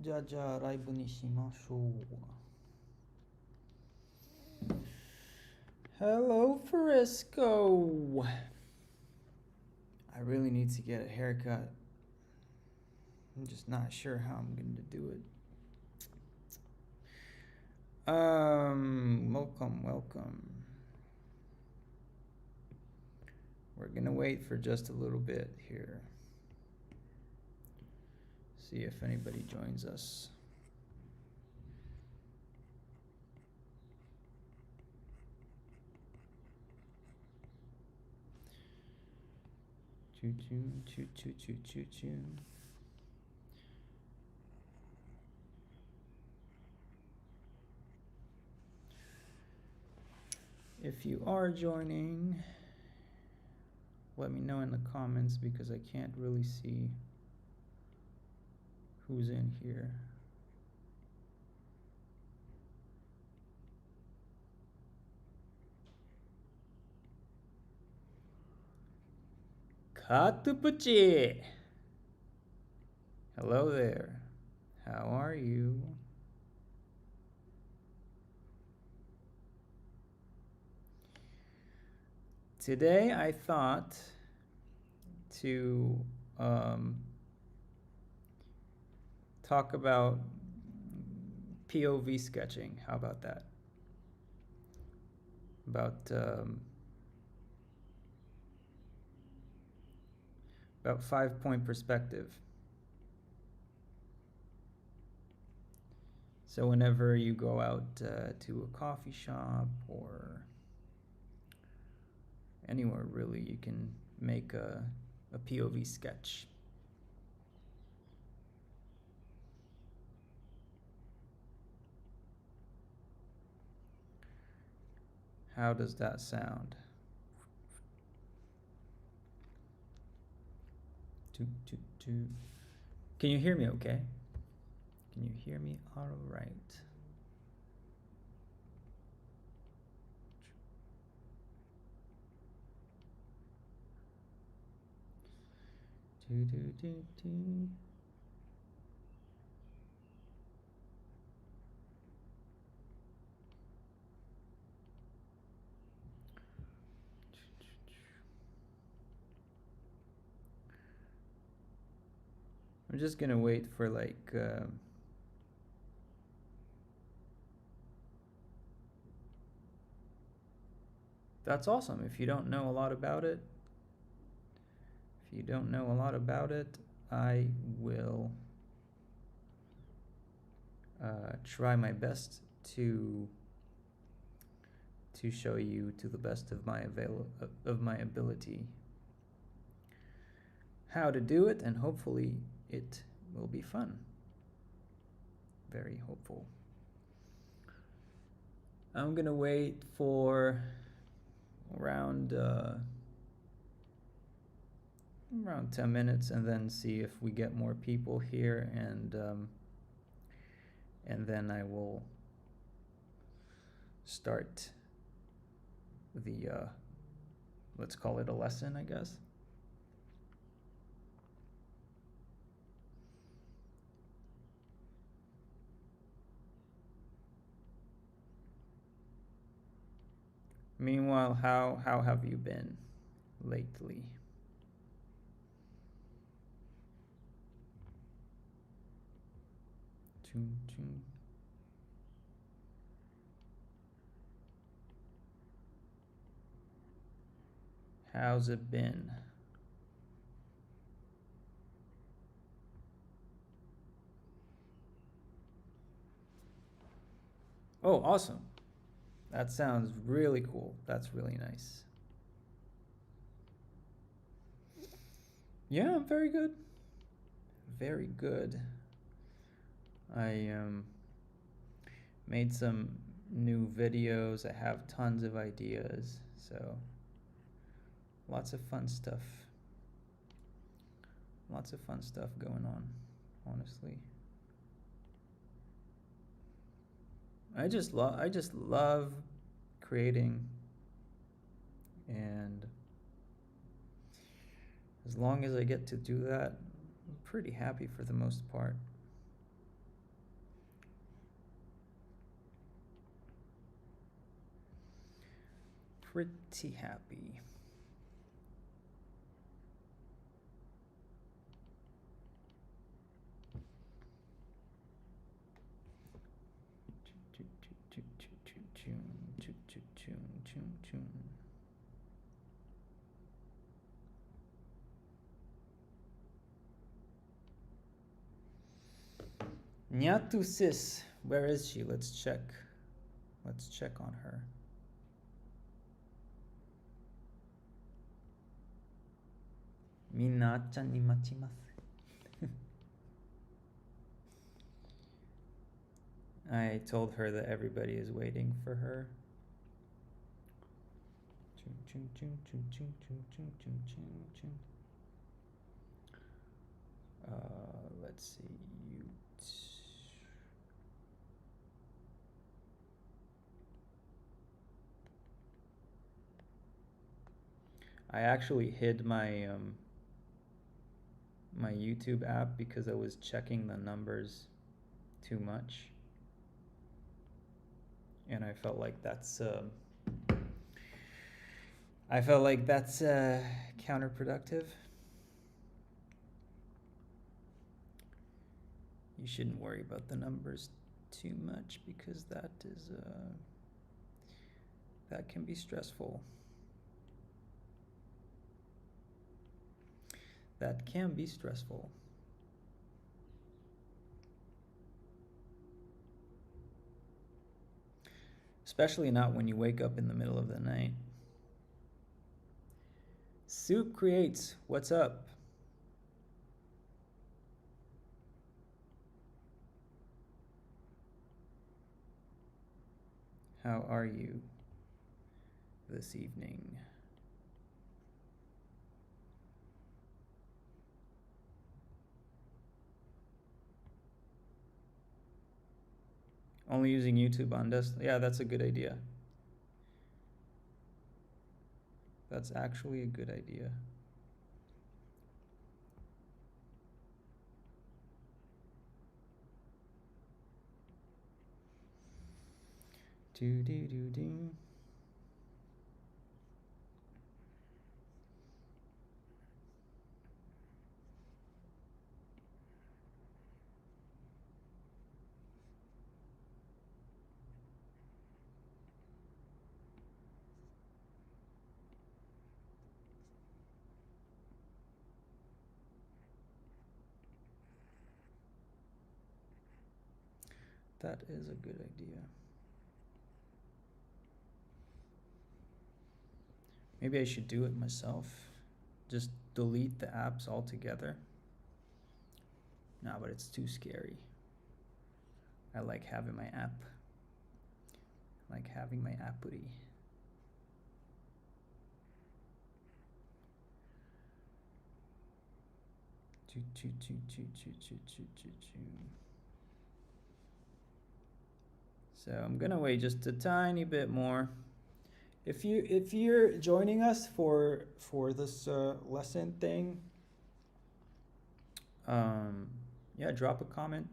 じゃあライブにしましょう。Hello, Frisco. I really need to get a haircut. I'm just not sure how I'm going to do it. Welcome. We're going to wait for just a little bit here. See if anybody joins us. Choo-choo. If you are joining, let me know in the comments because I can't really see who's in here. Katupuchi! Hello there. How are you? Today I thought to talk about POV sketching. How about that? About 5-point perspective. So whenever you go out to a coffee shop or anywhere really, you can make a POV sketch. How does that sound? Can you hear me okay? Can you hear me all right? I'm just gonna wait for like that's awesome. If you don't know a lot about it, I will try my best to show you to the best of my ability how to do it, and hopefully it will be fun. Very hopeful. I'm gonna wait for around 10 minutes and then see if we get more people here, and then I will start the let's call it a lesson, I guess. Meanwhile, how have you been lately? How's it been? Oh, awesome. That sounds really cool. That's really nice. Yeah, I'm very good. Very good. I made some new videos. I have tons of ideas, so lots of fun stuff. Lots of fun stuff going on, honestly. I just love creating, and as long as I get to do that, I'm pretty happy for the most part. pretty happy. Nyatu sis, where is she? Let's check. Let's check on her. Minna-chan ni machimasu. I told her that everybody is waiting for her. Let's see. I actually hid my my YouTube app because I was checking the numbers too much, and I felt like that's counterproductive. You shouldn't worry about the numbers too much because that can be stressful. That can be stressful. Especially not when you wake up in the middle of the night. Soup Creates, what's up? How are you this evening? Only using YouTube on desktop. Yeah, that's a good idea. That's actually a good idea. Do. That is a good idea. Maybe I should do it myself. Just delete the apps altogether. No, but it's too scary. I like having my app. I like having my appity. So I'm gonna wait just a tiny bit more. If you're joining us for this lesson thing, yeah, drop a comment,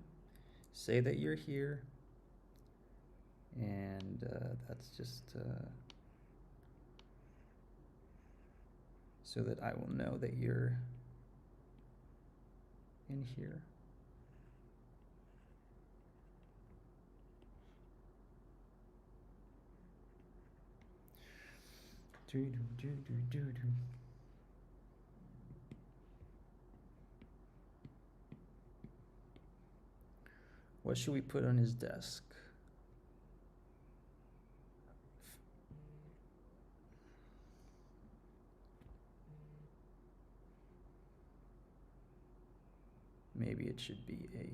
say that you're here, and that's just so that I will know that you're in here. What should we put on his desk? Maybe it should be a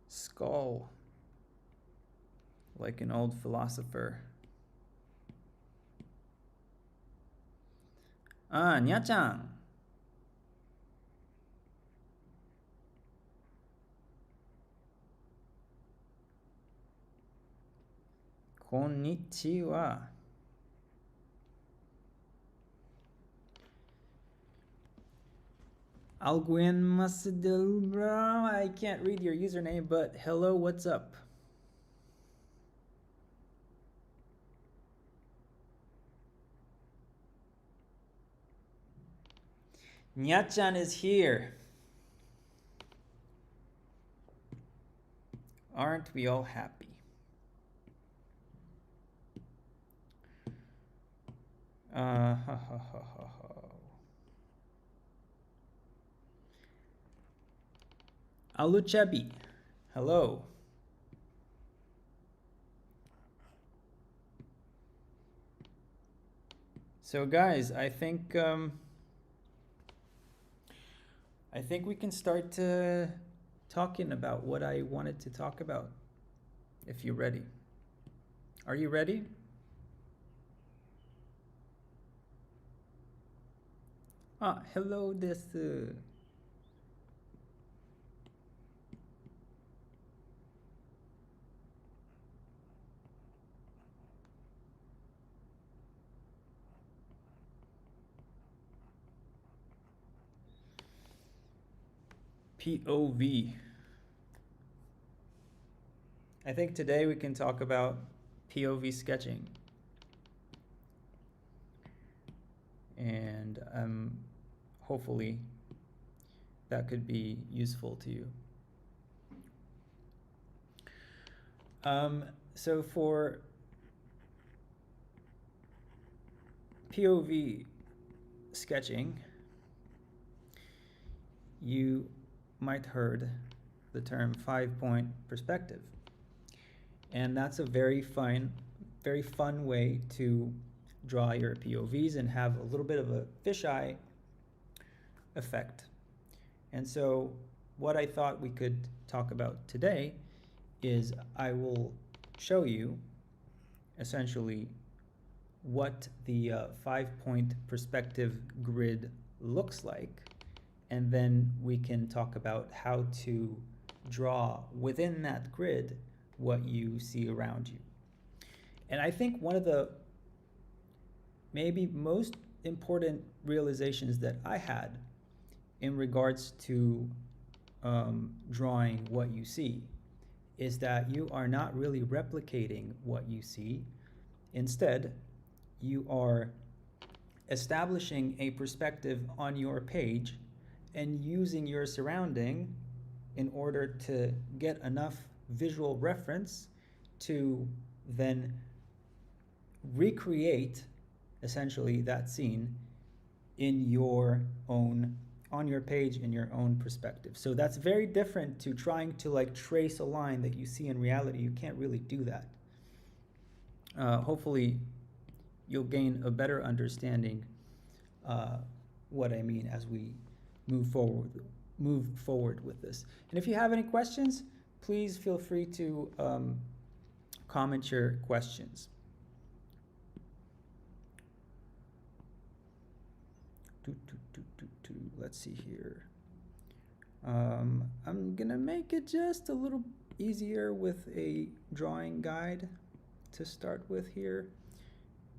skull, like an old philosopher. Ah, Nya-chan. Konnichiwa. Alguien Masidilbra. I can't read your username, but hello, what's up? Nya-chan is here. Aren't we all happy? Ha, ha, ha, ha, ha. Aluchebi, hello. So guys, I think we can start talking about what I wanted to talk about. If you're ready, are you ready? Ah, hello, desu. POV. I think today we can talk about POV sketching. And hopefully that could be useful to you. So for POV sketching, you might heard the term 5-point perspective. And that's a very fun way to draw your POVs and have a little bit of a fisheye effect. And so what I thought we could talk about today is I will show you essentially what the 5-point perspective grid looks like, and then we can talk about how to draw within that grid what you see around you. And I think one of the maybe most important realizations that I had in regards to drawing what you see is that you are not really replicating what you see. Instead, you are establishing a perspective on your page and using your surrounding in order to get enough visual reference to then recreate essentially that scene in your own, on your page, in your own perspective. So that's very different to trying to like trace a line that you see in reality. You can't really do that. Hopefully you'll gain a better understanding what I mean as we move forward with this. And if you have any questions, please feel free to comment your questions. Let's see here. I'm gonna make it just a little easier with a drawing guide to start with here.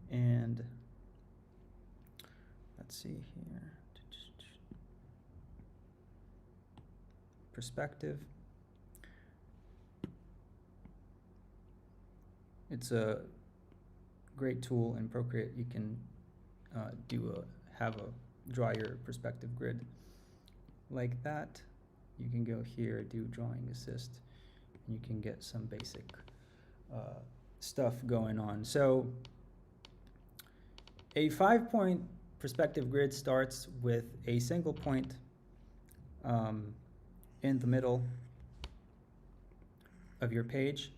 And let's see here. Perspective. It's a great tool in Procreate. You can draw your perspective grid like that. You can go here, do drawing assist, and you can get some basic stuff going on. So a 5-point perspective grid starts with a single point in the middle of your page.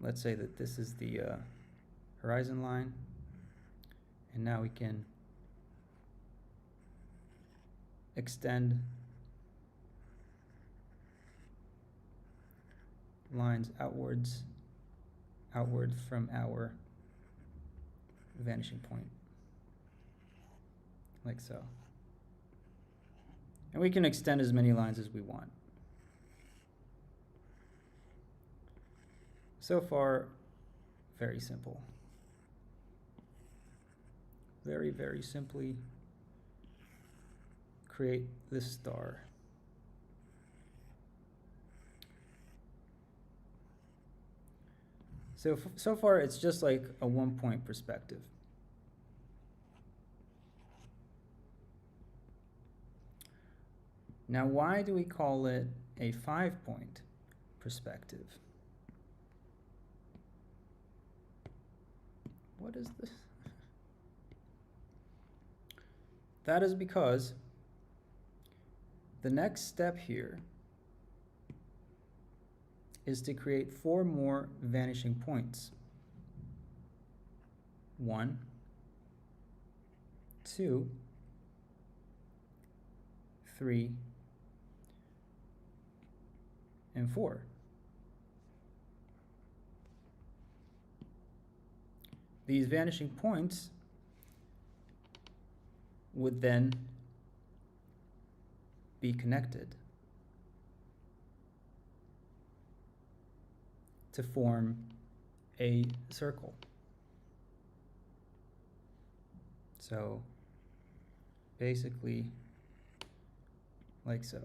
Let's say that this is the horizon line, and now we can extend lines outward from our vanishing point, like so. And we can extend as many lines as we want. So far, very simple. Very, very simply create this star. So far, it's just like a 1-point perspective. Now, why do we call it a 5-point perspective? What is this? That is because the next step here is to create 4 more vanishing points. 1, 2, 3, and 4. These vanishing points would then be connected to form a circle. So basically like so.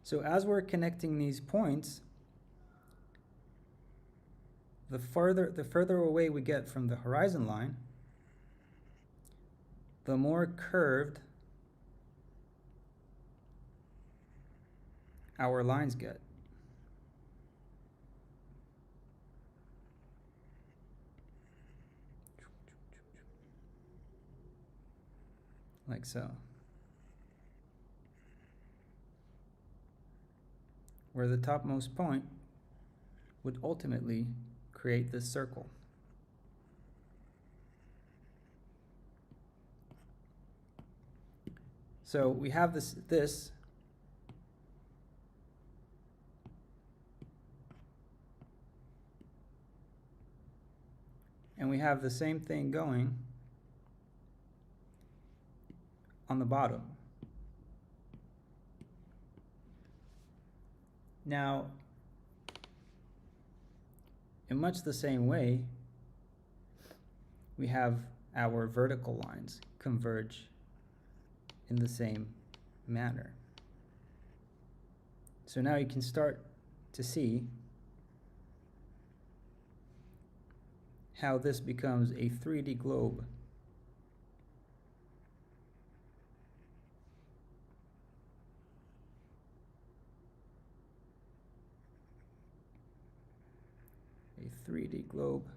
So as we're connecting these points, the further away we get from the horizon line, the more curved our lines get. Like so. Where the topmost point would ultimately create this circle. So we have this and we have the same thing going on the bottom. Now, in much the same way, we have our vertical lines converge in the same manner. So now you can start to see how this becomes a 3D globe. A 3D globe,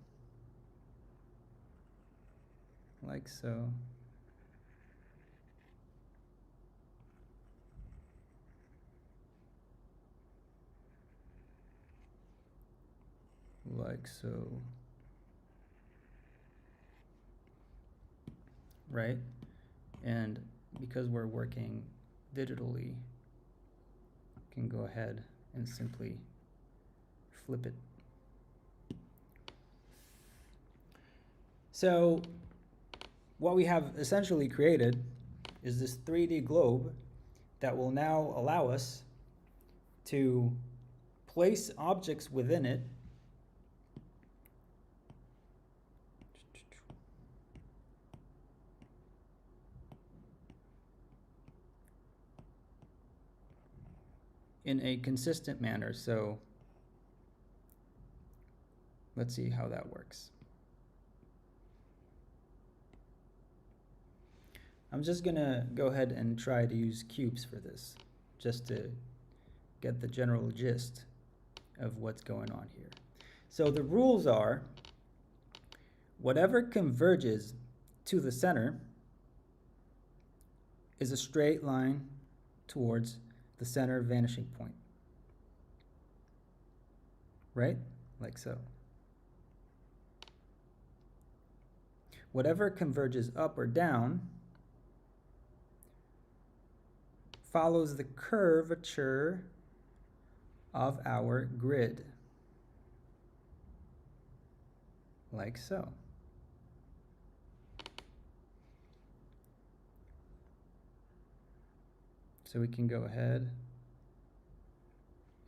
like so. Like so. Right? And because we're working digitally, can go ahead and simply flip it. So what we have essentially created is this 3D globe that will now allow us to place objects within it in a consistent manner. So let's see how that works. I'm just gonna go ahead and try to use cubes for this, just to get the general gist of what's going on here. So the rules are, whatever converges to the center is a straight line towards the center vanishing point, right? Like so. Whatever converges up or down follows the curvature of our grid, like so. So we can go ahead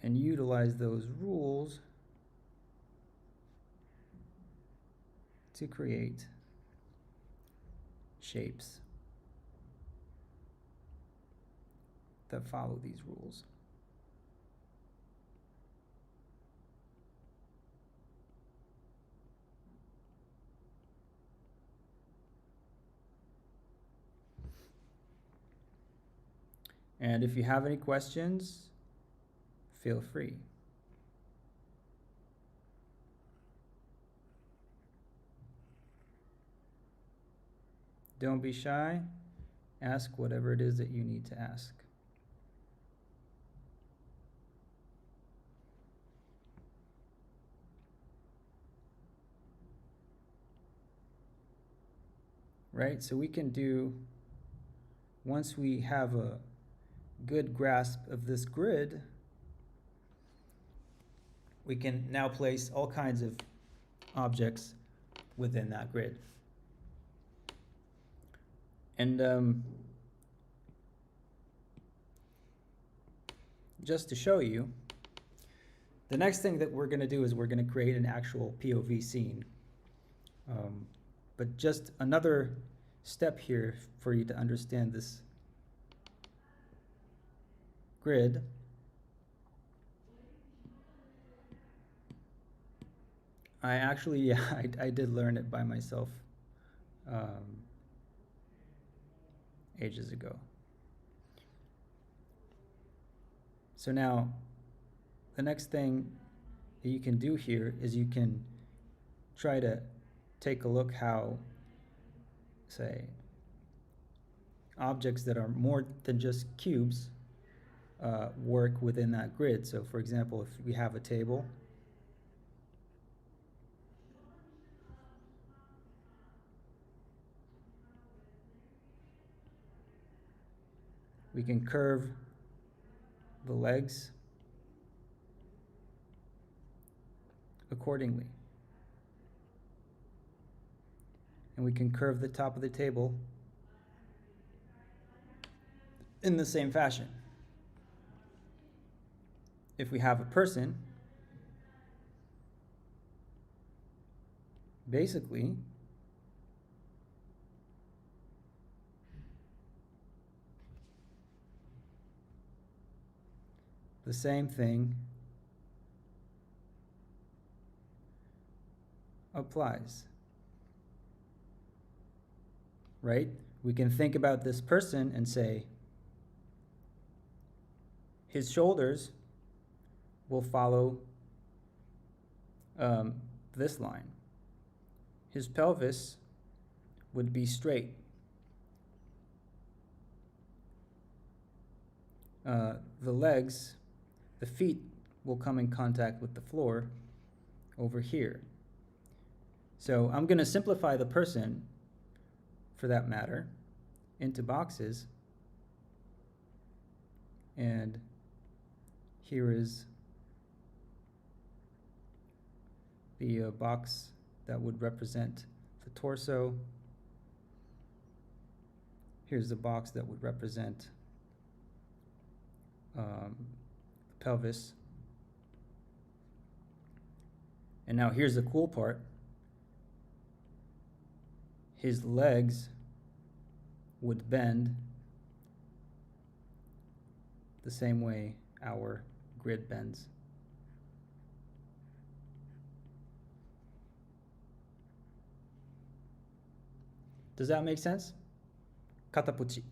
and utilize those rules to create shapes that follow these rules. And if you have any questions, feel free. Don't be shy. Ask whatever it is that you need to ask. Right? So we can do, once we have a good grasp of this grid, we can now place all kinds of objects within that grid. And just to show you, the next thing that we're going to do is we're going to create an actual POV scene. But just another step here for you to understand this grid. I actually, yeah, I did learn it by myself ages ago. So now, the next thing that you can do here is you can try to take a look how, say, objects that are more than just cubes work within that grid. So for example, if we have a table, we can curve the legs accordingly. And we can curve the top of the table in the same fashion. If we have a person, basically, the same thing applies, right? We can think about this person and say, his shoulders will follow this line. His pelvis would be straight. The legs, the feet will come in contact with the floor over here. So I'm going to simplify the person, for that matter, into boxes. And here is the box that would represent the torso. Here's the box that would represent the pelvis. And now here's the cool part. His legs would bend the same way our grid bends. Does that make sense? Katapuchi.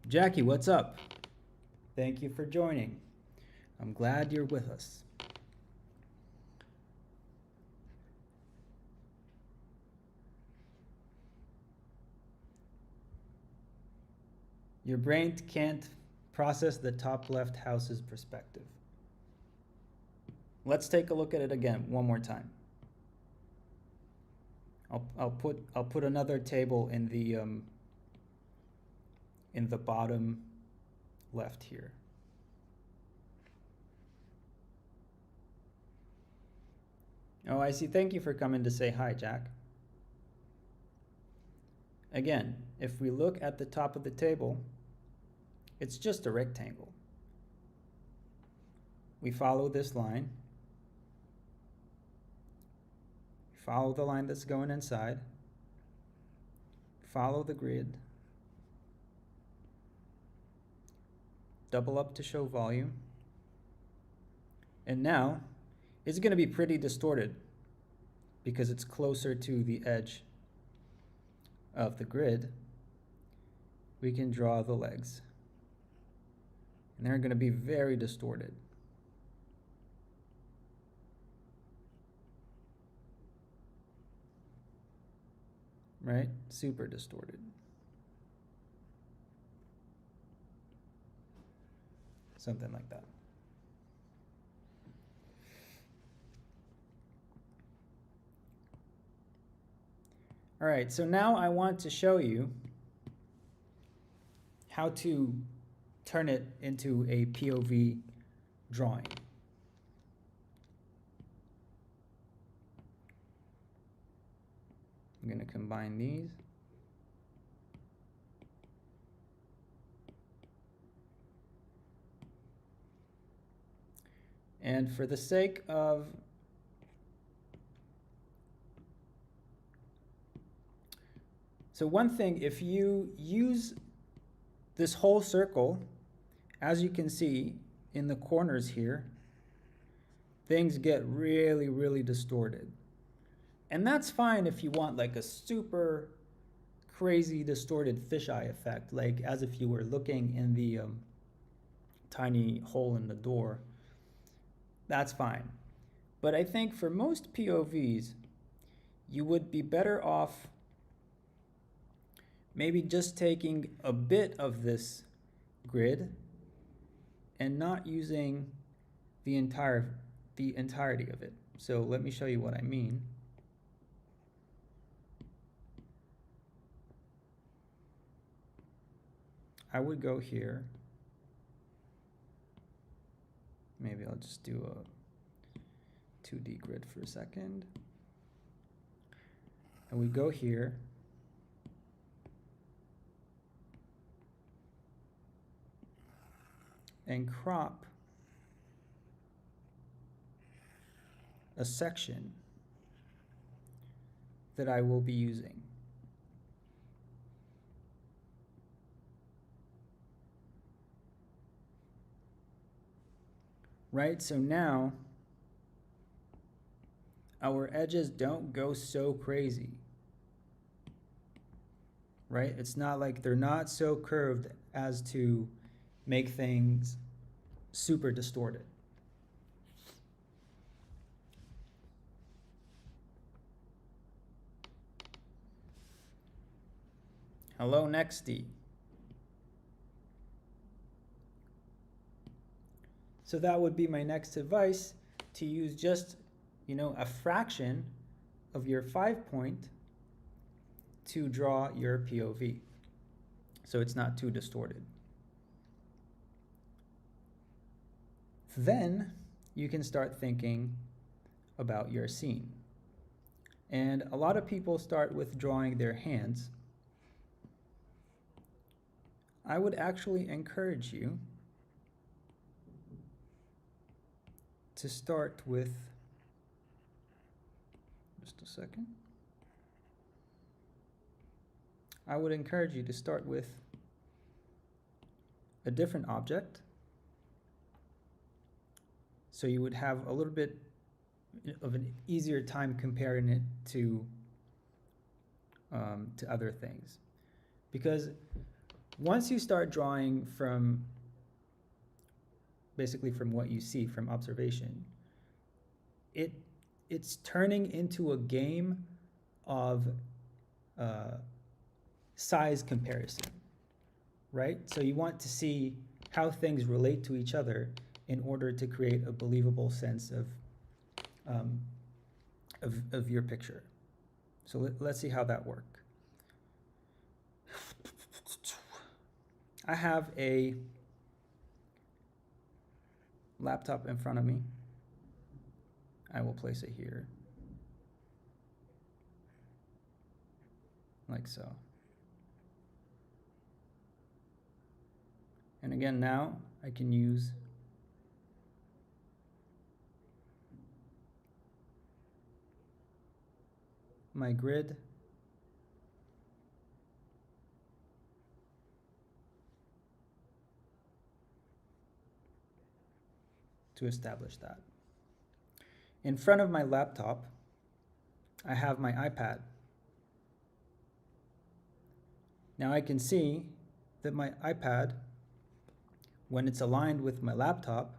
Jackie, what's up? Thank you for joining. I'm glad you're with us. Your brain can't process the top left house's perspective. Let's take a look at it again one more time. I'll put another table in the bottom left here. Oh, I see. Thank you for coming to say hi, Jack. Again, if we look at the top of the table, it's just a rectangle. We follow this line. Follow the line that's going inside. Follow the grid. double up to show volume. And now it's going to be pretty distorted because it's closer to the edge of the grid. We can draw the legs. And they're going to be very distorted. Right? Super distorted. Something like that. All right, so now I want to show you how to turn it into a POV drawing. I'm going to combine these. And for the sake of so one thing, if you use this whole circle, as you can see in the corners here, things get really, really distorted. And that's fine if you want like a super crazy distorted fisheye effect, like as if you were looking in the tiny hole in the door. That's fine. But I think for most POVs, you would be better off maybe just taking a bit of this grid and not using the entirety of it. So let me show you what I mean. I would go here. Maybe I'll just do a 2D grid for a second. And we go here. And crop a section that I will be using. Right, so now our edges don't go so crazy. Right, it's not like they're not so curved as to make things super distorted. Hello, Nexty. So that would be my next advice, to use just, a fraction of your 5-point to draw your POV. So it's not too distorted. Then you can start thinking about your scene. And a lot of people start with drawing their hands. I would actually encourage you to start with, just a second. I would encourage you to start with a different object. So you would have a little bit of an easier time comparing it to other things. Because once you start drawing from, basically from what you see, from observation, it's turning into a game of size comparison, right? So you want to see how things relate to each other in order to create a believable sense of your picture. So let's see how that works. I have a laptop in front of me. I will place it here, like so. And again, now I can use my grid to establish that. In front of my laptop, I have my iPad. Now I can see that my iPad, when it's aligned with my laptop,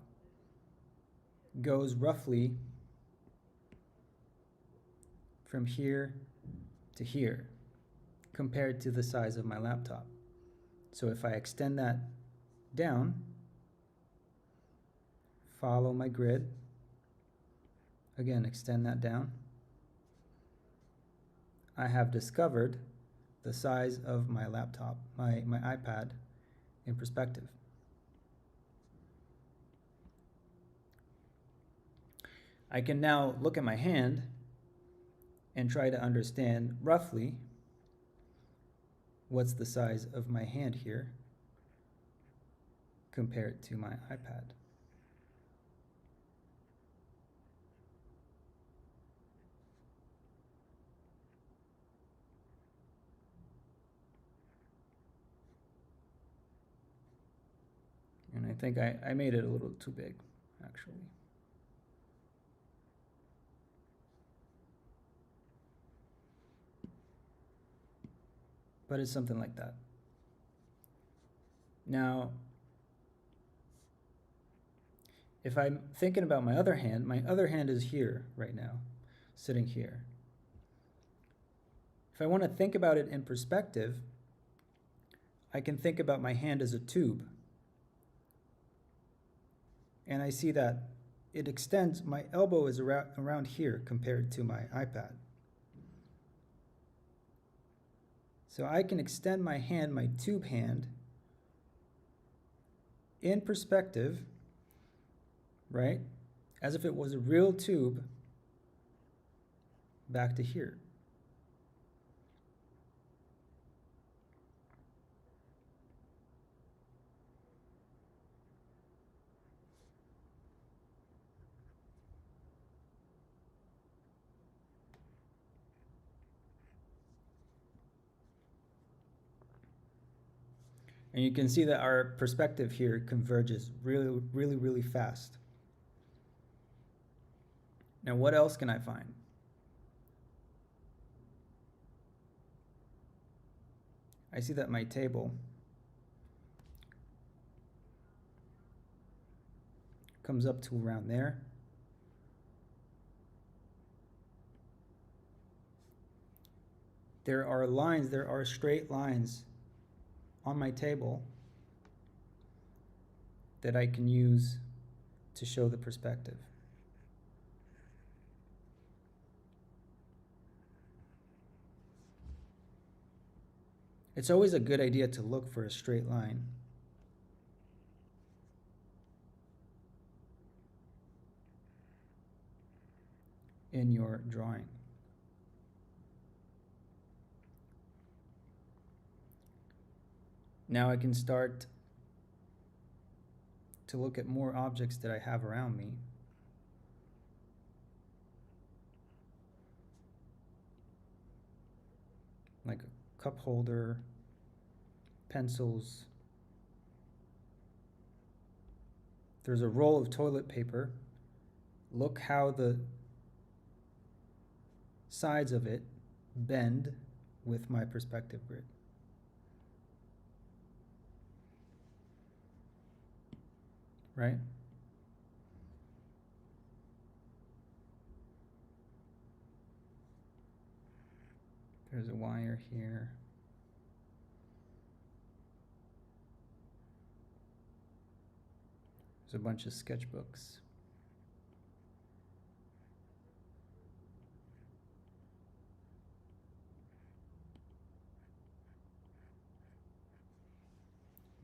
goes roughly from here to here compared to the size of my laptop. So if I extend that down, follow my grid, again extend that down, I have discovered the size of my laptop, my iPad in perspective. I can now look at my hand and try to understand roughly what's the size of my hand here compared to my iPad. And I think I made it a little too big, actually. But it's something like that. Now, if I'm thinking about my other hand is here right now, sitting here. If I want to think about it in perspective, I can think about my hand as a tube. And I see that it extends, my elbow is around here compared to my iPad. So I can extend my hand, my tube hand, in perspective, right? As if it was a real tube back to here. And you can see that our perspective here converges really, really, really fast. Now, what else can I find? I see that my table comes up to around there. There are lines, there are straight lines on my table that I can use to show the perspective. It's always a good idea to look for a straight line. In your drawing. Now I can start to look at more objects that I have around me. Like a cup holder, pencils. There's a roll of toilet paper. Look how the sides of it bend with my perspective grid. Right? There's a wire here. There's a bunch of sketchbooks.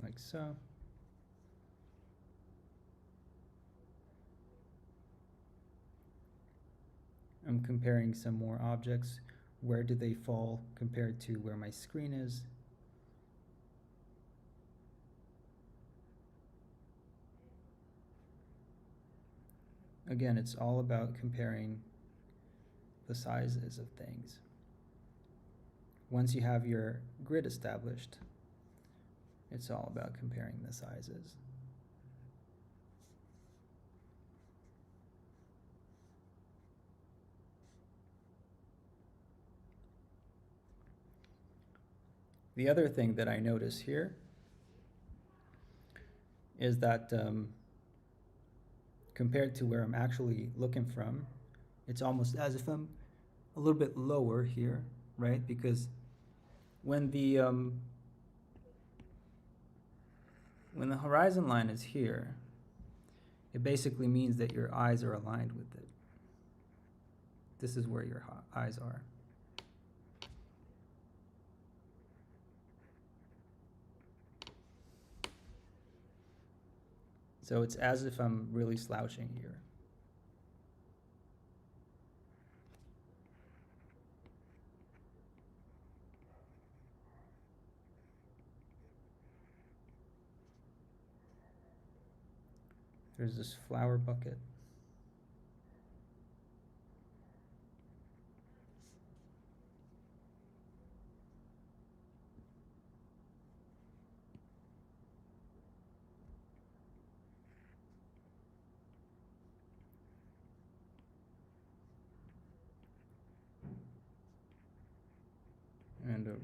Like so. I'm comparing some more objects. Where do they fall compared to where my screen is? Again, it's all about comparing the sizes of things. Once you have your grid established, it's all about comparing the sizes. The other thing that I notice here is that compared to where I'm actually looking from, it's almost as if I'm a little bit lower here, right? Because when the horizon line is here, it basically means that your eyes are aligned with it. This is where your eyes are. So it's as if I'm really slouching here. There's this flower bucket. And a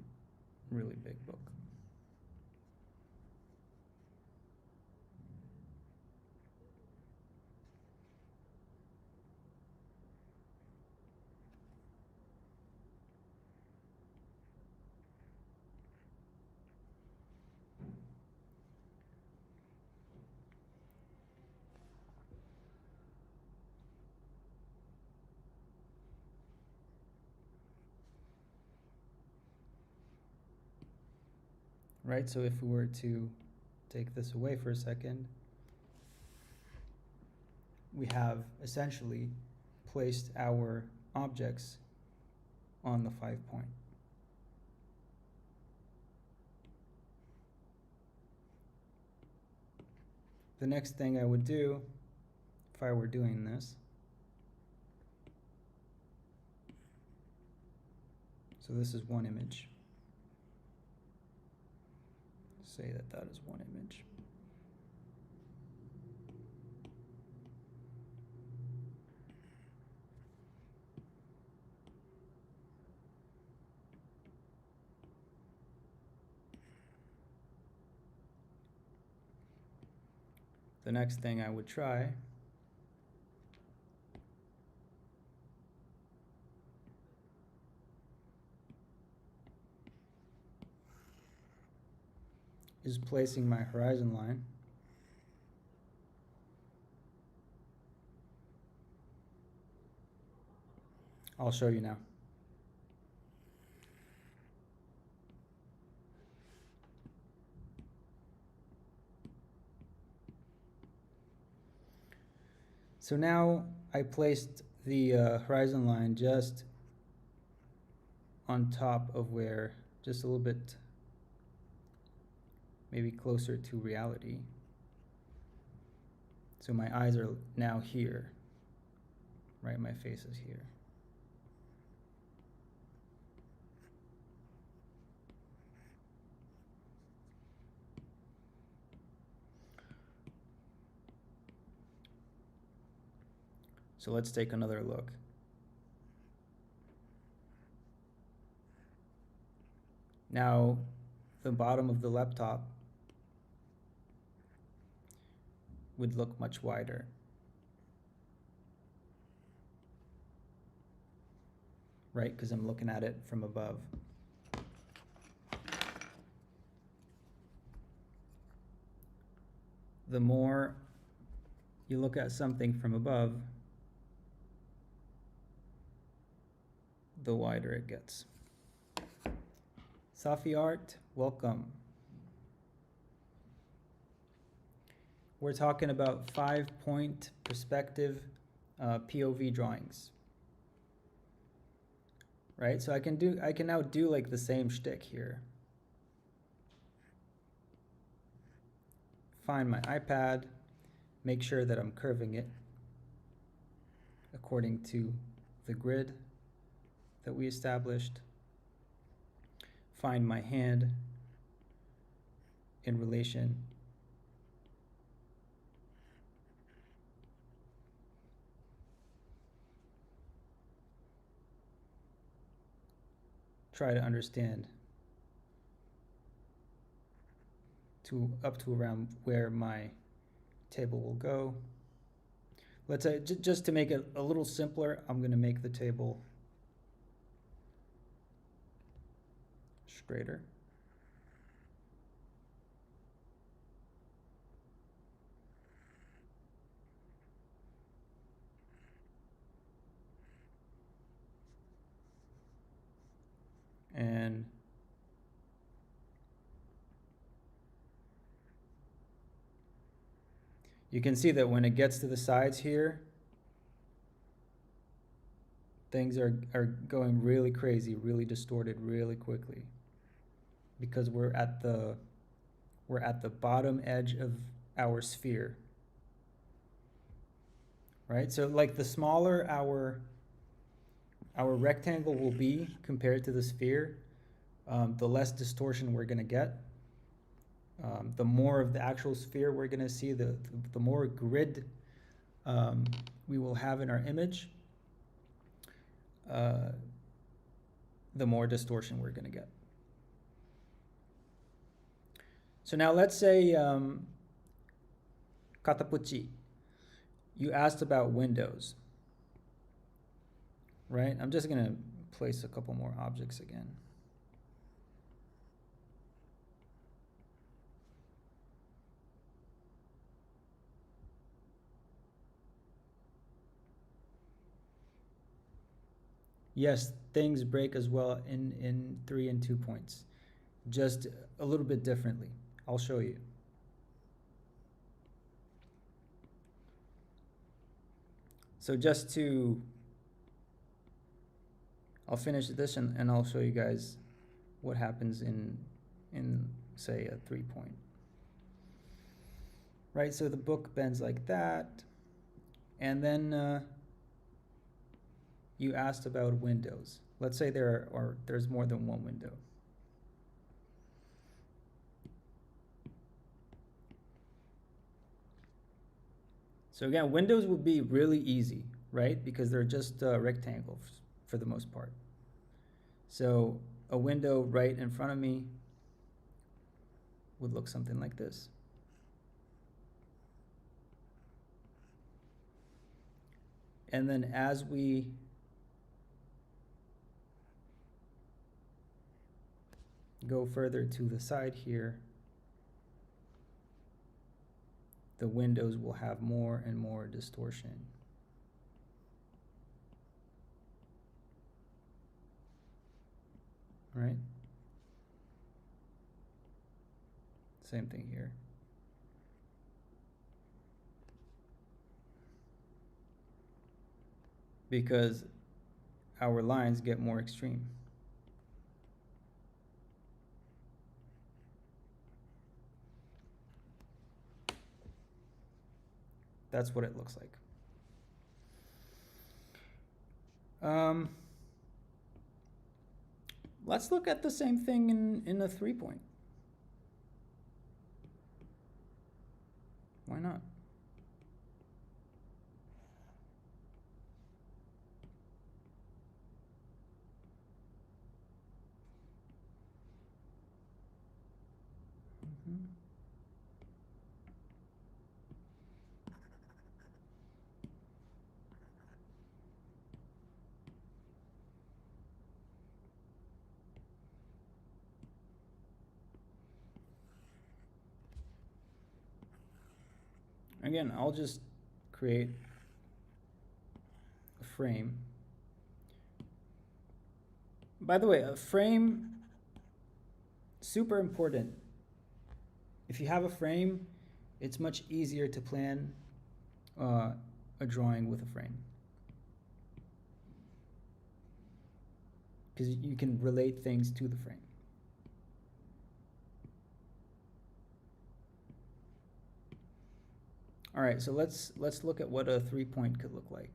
really big book. Right, so if we were to take this away for a second, we have essentially placed our objects on the 5 point. The next thing I would do, if I were doing this, so this is one image. Say that that is one image. The next thing I would try is placing my horizon line I'll show you now. So now I placed the horizon line just on top of where, just a little bit maybe closer to reality. So my eyes are now here, right? My face is here. So let's take another look. Now, the bottom of the laptop would look much wider. Right, because I'm looking at it from above. The more you look at something from above, the wider it gets. Safi Art, welcome. We're talking about 5-point perspective POV drawings. Right, so I can now do like the same shtick here. Find my iPad, make sure that I'm curving it according to the grid that we established. Find my hand in relation try to understand up to around where my table will go. Let's say, just to make it a little simpler, I'm going to make the table straighter. And you can see that when it gets to the sides here, things are going really crazy, really distorted really quickly, because we're at the bottom edge of our sphere, right? So like the smaller our rectangle will be compared to the sphere, the less distortion we're going to get. The more of the actual sphere we're going to see, the more grid we will have in our image, the more distortion we're going to get. So now let's say, Katapuchi, you asked about windows, right? I'm just going to place a couple more objects again. Yes, things break as well in 3 and 2 points, just a little bit differently. I'll show you. So I'll finish this and I'll show you guys what happens in say a 3 point. Right, so the book bends like that, and then you asked about windows. Let's say there's more than one window. So again, windows would be really easy, right? Because they're just rectangles for the most part. So a window right in front of me would look something like this. And then as we go further to the side here, the windows will have more and more distortion. Right? Same thing here. Because our lines get more extreme. That's what it looks like. Let's look at the same thing in a 3 point. Why not? Again, I'll just create a frame. By the way, a frame, super important. If you have a frame, it's much easier to plan a drawing with a frame, because you can relate things to the frame. All right, so let's look at what a 3 point could look like.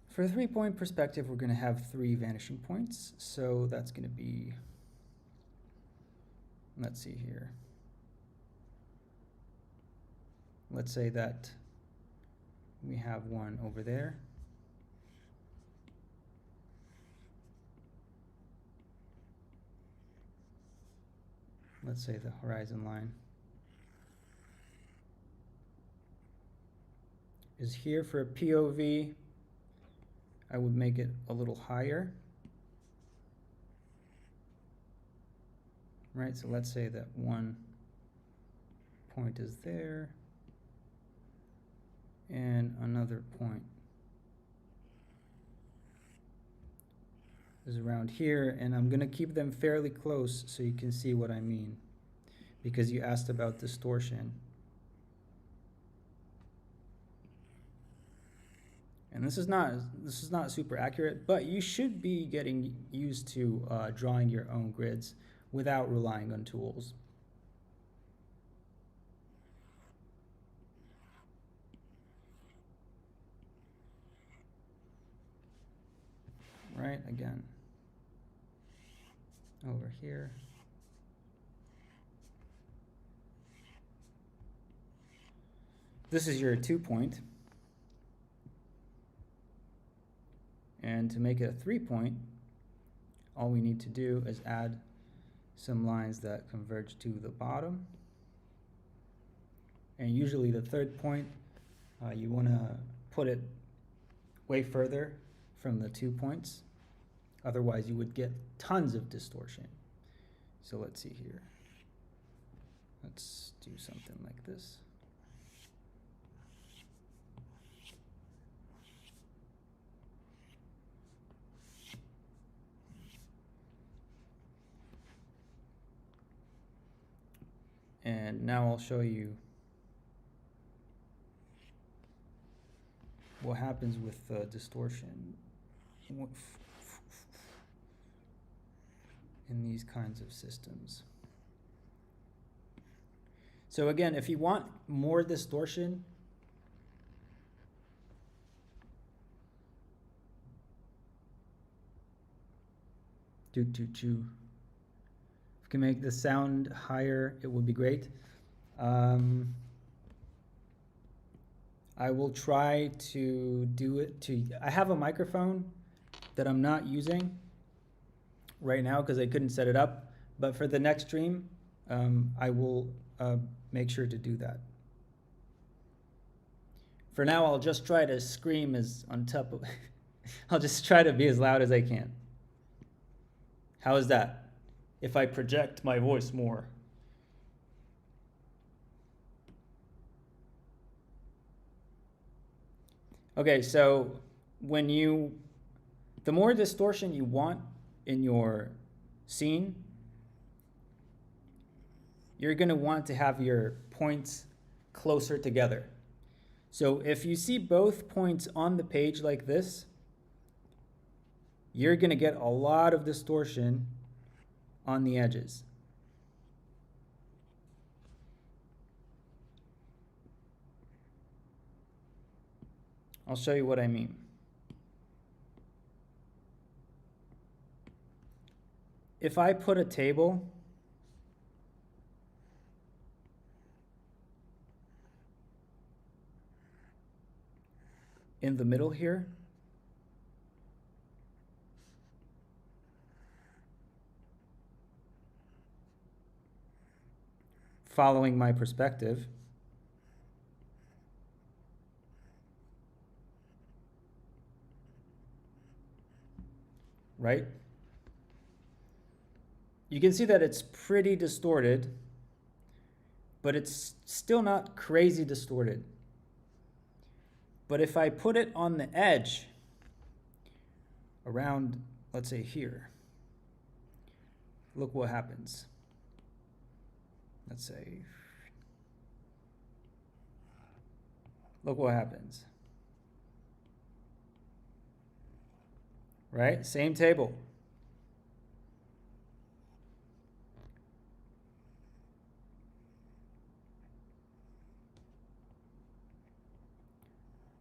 For a 3 point perspective, we're going to have 3 vanishing points. So that's going to be, let's see here. Let's say that We have one over there. Let's say the horizon line is here. For a POV, I would make it a little higher. Right, so let's say that one point is there and another point is around here, and I'm going to keep them fairly close so you can see what I mean, because you asked about distortion. And this is not super accurate, but you should be getting used to drawing your own grids without relying on tools. Right, again, over here. This is your 2-point. And to make it a 3-point, all we need to do is add some lines that converge to the bottom. And usually the 3rd point, you want to put it way further from the 2 points. Otherwise, you would get tons of distortion. So let's see here. Let's do something like this. And now I'll show you what happens with distortion in these kinds of systems. So again, if you want more distortion, if you can make the sound higher, it would be great. I will try to do it I have a microphone that I'm not using right now because I couldn't set it up, but for the next stream, I will make sure to do that. For now, I'll just try to scream as on top of, I'll just try to be as loud as I can. How is that? If I project my voice more. Okay, so the more distortion you want in your scene, you're going to want to have your points closer together. So if you see both points on the page like this, you're going to get a lot of distortion on the edges. I'll show you what I mean. If I put a table in the middle here, following my perspective, right? You can see that it's pretty distorted, but it's still not crazy distorted. But if I put it on the edge around, let's say here, look what happens. Let's say, look what happens. Right? Same table.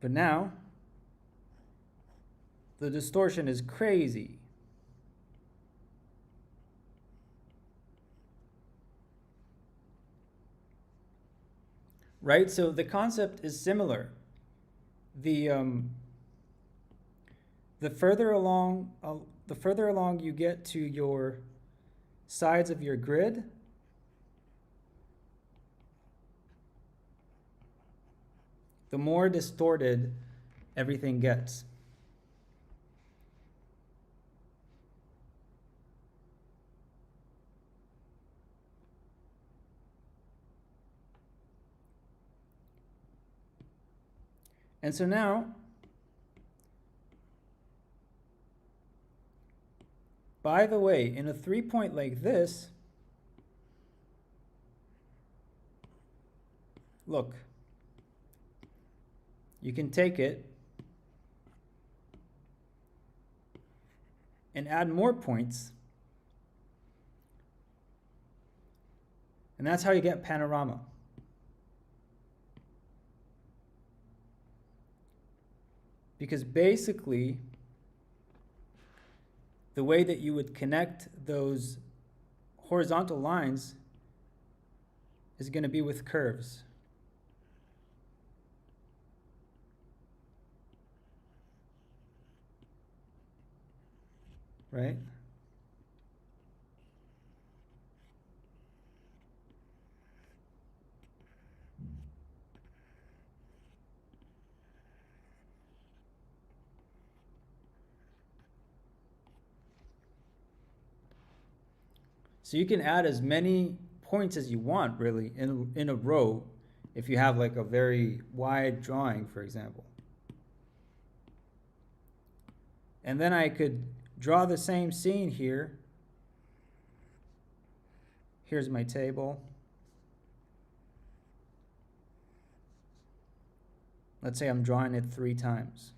But now, the distortion is crazy. Right? So the concept is similar. the further along you get to your sides of your grid, the more distorted everything gets. And so now, by the way, in a 3-point like this, look, you can take it and add more points, and that's how you get panorama. Because basically, the way that you would connect those horizontal lines is going to be with curves. Right? So you can add as many points as you want, really, in a row, if you have like a very wide drawing, for example. And then I could draw the same scene here. Here's my table. Let's say I'm drawing it 3 times.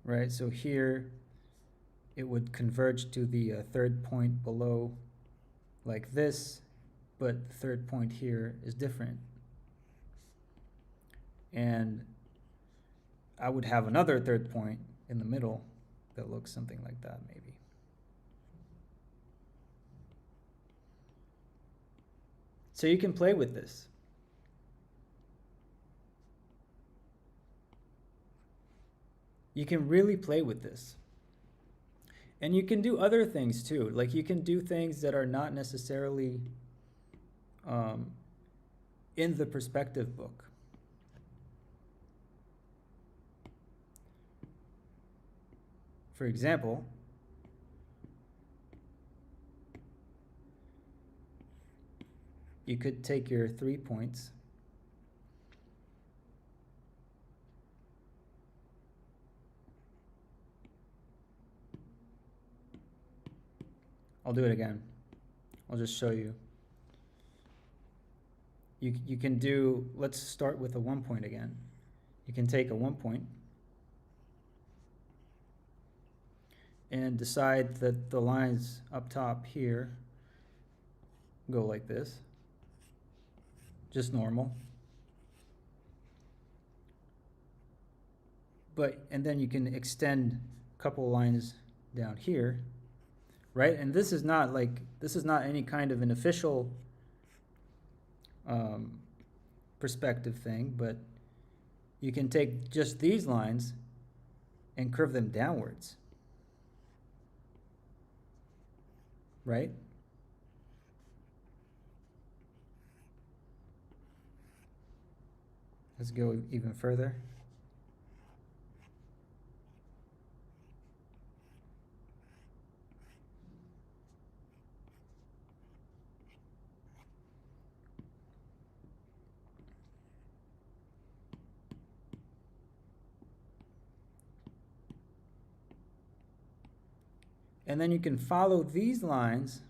Right, so here it would converge to the 3rd point below like this, but the 3rd point here is different. And I would have another 3rd point in the middle that looks something like that, maybe. So you can play with this. You can really play with this. And you can do other things too. Like you can do things that are not necessarily in the perspective book. For example, you could take your 3 points I'll do it again. I'll just show you. You can do, let's start with a 1 point again. You can take a 1 point and decide that the lines up top here go like this, just normal. And then you can extend a couple lines down here, right? And this is not any kind of an official perspective thing, but you can take just these lines and curve them downwards, right? Let's go even further. And then you can follow these lines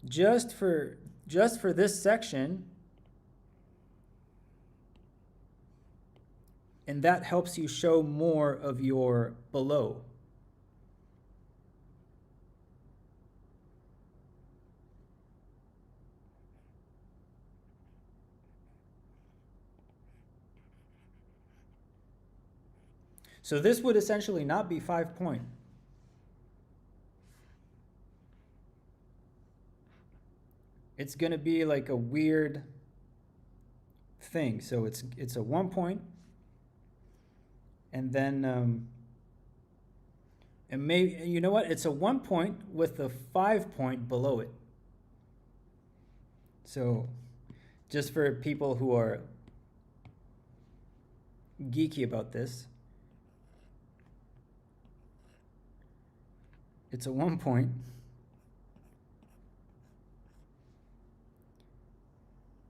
just for this section. And that helps you show more of your below. So this would essentially not be 5 point. It's going to be like a weird thing. So it's a 1 point, and then and maybe, you know what? It's a 1 point with a 5 point below it. So just for people who are geeky about this, it's a 1 point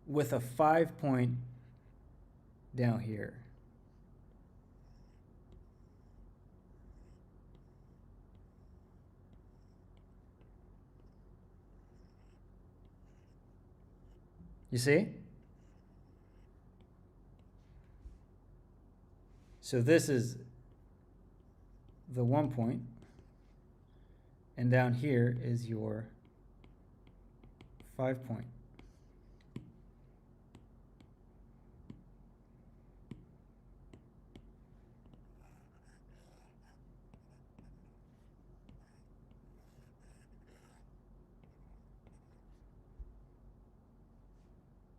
with a 5 point down here. You see? So this is the 1 point, and down here is your 5 point.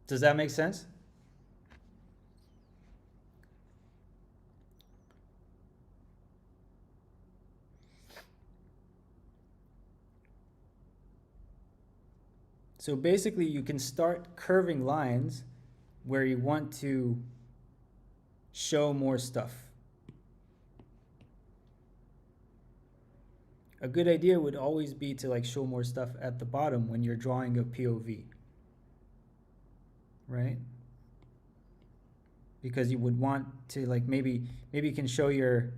Does that make sense? So basically you can start curving lines where you want to show more stuff. A good idea would always be to like show more stuff at the bottom when you're drawing a POV, right? Because you would want to like maybe you can show your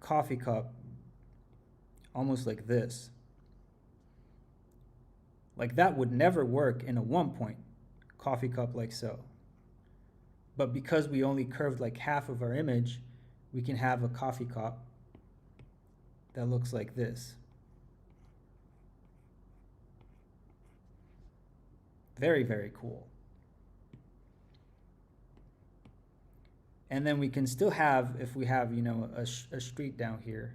coffee cup almost like this. Like that would never work in a 1 point coffee cup like so. But because we only curved like half of our image, we can have a coffee cup that looks like this. Very, very cool. And then we can still have, if we have, you know, a street down here,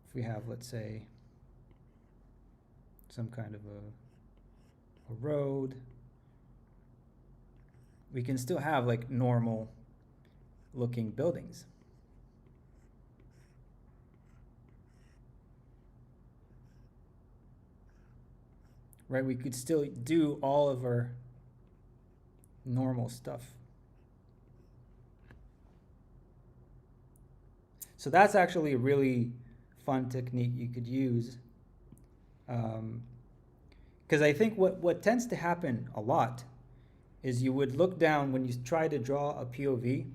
if we have, let's say, some kind of a road, we can still have like normal looking buildings. Right? We could still do all of our normal stuff. So that's actually a really fun technique you could use. Because I think what tends to happen a lot is you would look down when you try to draw a POV,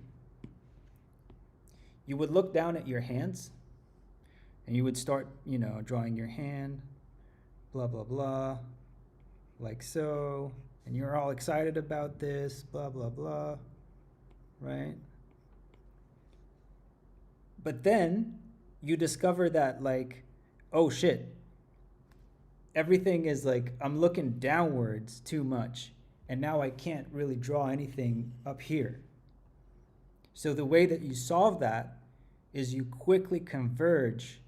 you would look down at your hands and you would start, you know, drawing your hand, blah, blah, blah, like so, and you're all excited about this, blah, blah, blah, right? But then you discover that like, oh shit, everything is like, I'm looking downwards too much, and now I can't really draw anything up here. So the way that you solve that is you quickly converge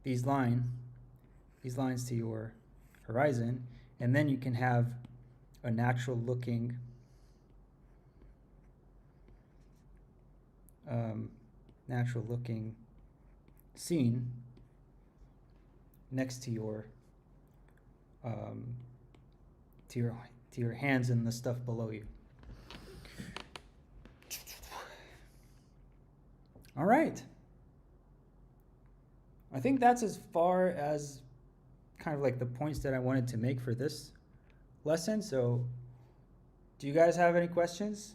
these lines to your horizon, and then you can have a natural looking scene next to your to your hands and the stuff below you. All right. I think that's as far as kind of like the points that I wanted to make for this lesson. So do you guys have any questions?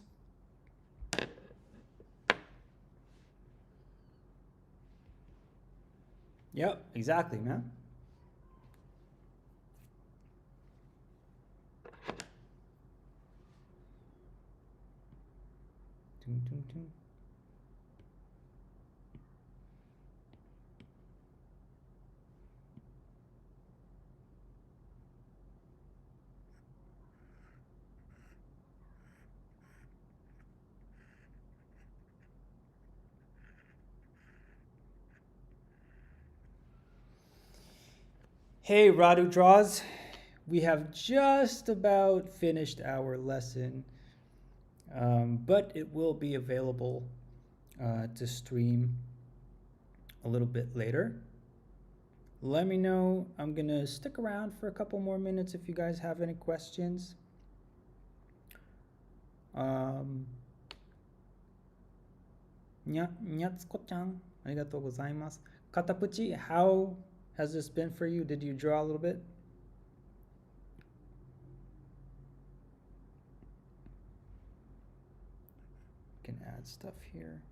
Yep, exactly, man. Dun, dun, dun. Hey, Radu Draws. We have just about finished our lesson, but it will be available to stream a little bit later. Let me know. I'm going to stick around for a couple more minutes if you guys have any questions. Nyatsuko-chan, arigatou gozaimasu. Katapuchi, how has this been for you? Did you draw a little bit? Can add stuff here.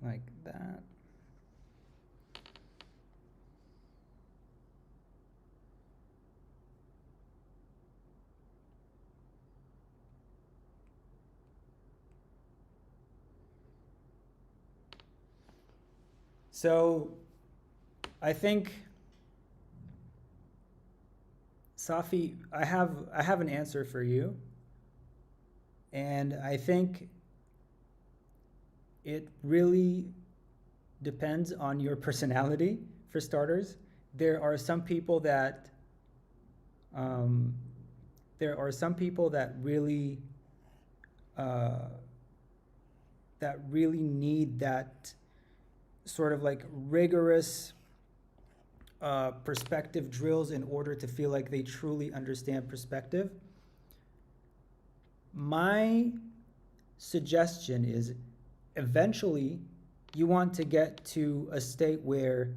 Like that. So I think, Safi, I have an answer for you. And I think it really depends on your personality, for starters. There are some people that really need that sort of like rigorous perspective drills in order to feel like they truly understand perspective. My suggestion is eventually you want to get to a state where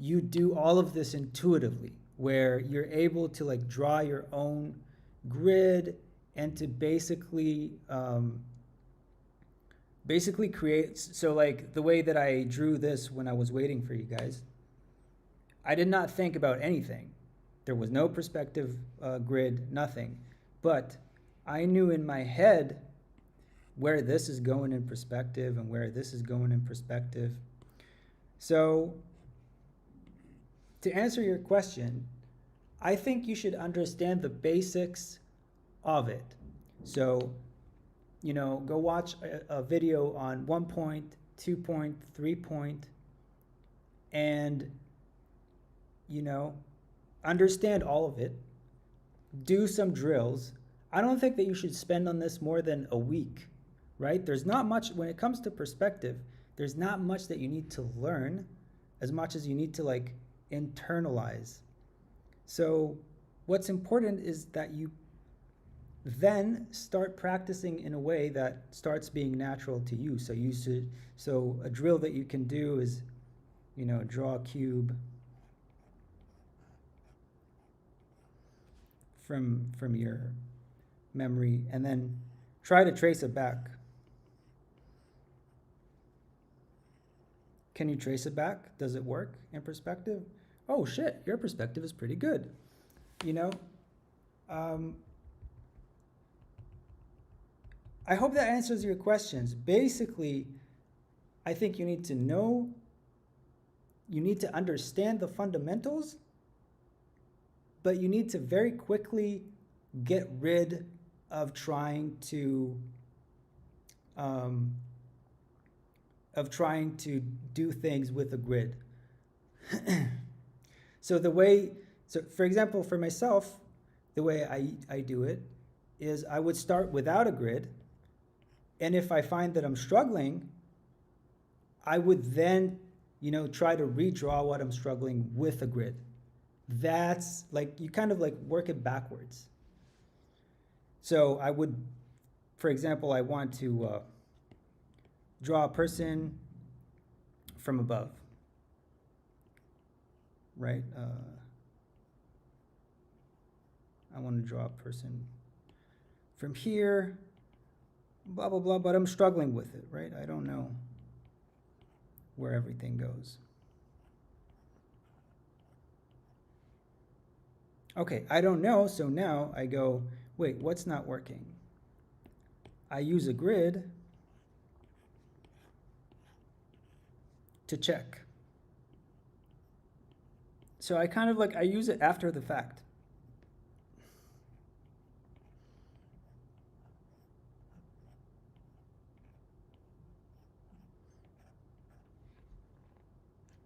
you do all of this intuitively, where you're able to like draw your own grid and to basically create. So like the way that I drew this when I was waiting for you guys, I did not think about anything. There was no perspective grid, nothing. But I knew in my head where this is going in perspective and where this is going in perspective. So to answer your question, I think you should understand the basics of it. So, you know, go watch a video on 1 point, 2 point, 3 point, and, you know, understand all of it. Do some drills. I don't think that you should spend on this more than a week, right? There's not much, when it comes to perspective, there's not much that you need to learn as much as you need to like internalize. So what's important is that you then start practicing in a way that starts being natural to you. So a drill that you can do is, you know, draw a cube from your memory and then try to trace it back. Can you trace it back? Does it work in perspective? Oh shit, your perspective is pretty good. You know, I hope that answers your questions. Basically, I think you need to understand the fundamentals, but you need to very quickly get rid of trying to do things with a grid. So for example, for myself, the way I do it is I would start without a grid, and if I find that I'm struggling, I would then, you know, try to redraw what I'm struggling with a grid. That's like, you kind of like work it backwards. So I would, for example, I want to draw a person from above, right? I want to draw a person from here. blah, blah, blah, but I'm struggling with it, right? I don't know where everything goes. Okay, I don't know, so now I go, wait, what's not working? I use a grid to check. So I kind of like, I use it after the fact.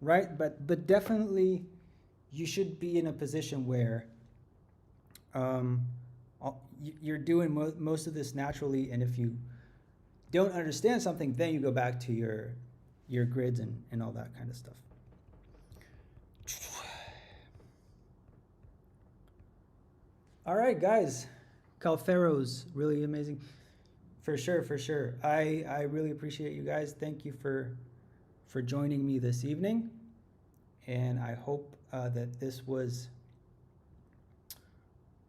Right? But definitely you should be in a position where you're doing most of this naturally, and if you don't understand something, then you go back to your grids and all that kind of stuff. All right, guys. Calfero's really amazing. For sure, for sure. I really appreciate you guys. Thank you for joining me this evening. And I hope that this was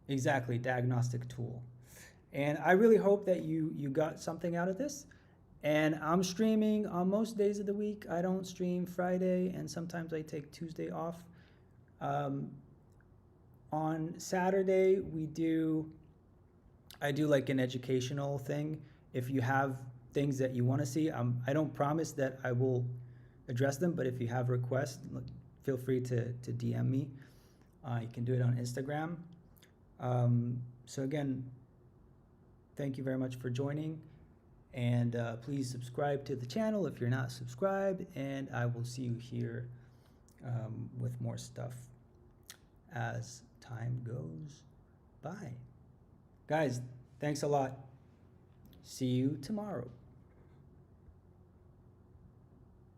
exactly diagnostic tool. And I really hope that you got something out of this. And I'm streaming on most days of the week. I don't stream Friday, and sometimes I take Tuesday off. On Saturday, I do like an educational thing. If you have things that you want to see, I don't promise that I will address them, but if you have requests, feel free to DM me. You can do it on Instagram. So again, thank you very much for joining, and please subscribe to the channel if you're not subscribed, and I will see you here with more stuff as time goes by. Guys, thanks a lot. See you tomorrow.